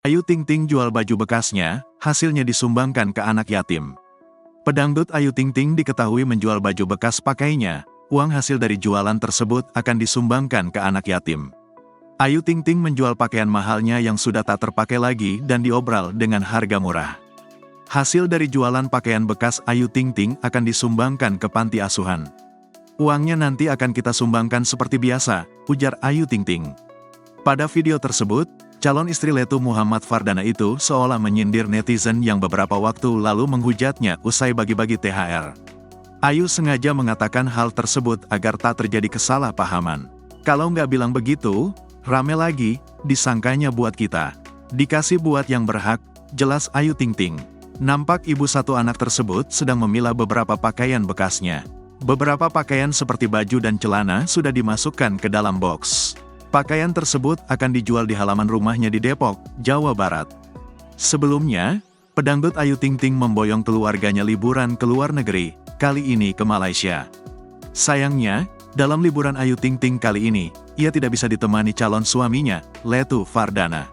Ayu Ting Ting jual baju bekasnya, hasilnya disumbangkan ke anak yatim. Pedangdut Ayu Ting Ting diketahui menjual baju bekas pakainya, uang hasil dari jualan tersebut akan disumbangkan ke anak yatim. Ayu Ting Ting menjual pakaian mahalnya yang sudah tak terpakai lagi dan diobral dengan harga murah. Hasil dari jualan pakaian bekas Ayu Ting Ting akan disumbangkan ke panti asuhan. Uangnya nanti akan kita sumbangkan seperti biasa, ujar Ayu Ting Ting. Pada video tersebut, calon istri Letu Muhammad Fardana itu seolah menyindir netizen yang beberapa waktu lalu menghujatnya usai bagi-bagi THR. Ayu sengaja mengatakan hal tersebut agar tak terjadi kesalahpahaman. Kalau nggak bilang begitu, rame lagi, disangkanya buat kita. Dikasih buat yang berhak, jelas Ayu Ting Ting. Nampak ibu satu anak tersebut sedang memilah beberapa pakaian bekasnya. Beberapa pakaian seperti baju dan celana sudah dimasukkan ke dalam box. Pakaian tersebut akan dijual di halaman rumahnya di Depok, Jawa Barat. Sebelumnya, pedangdut Ayu Ting Ting memboyong keluarganya liburan ke luar negeri, kali ini ke Malaysia. Sayangnya, dalam liburan Ayu Ting Ting kali ini, ia tidak bisa ditemani calon suaminya, Letu Fardana.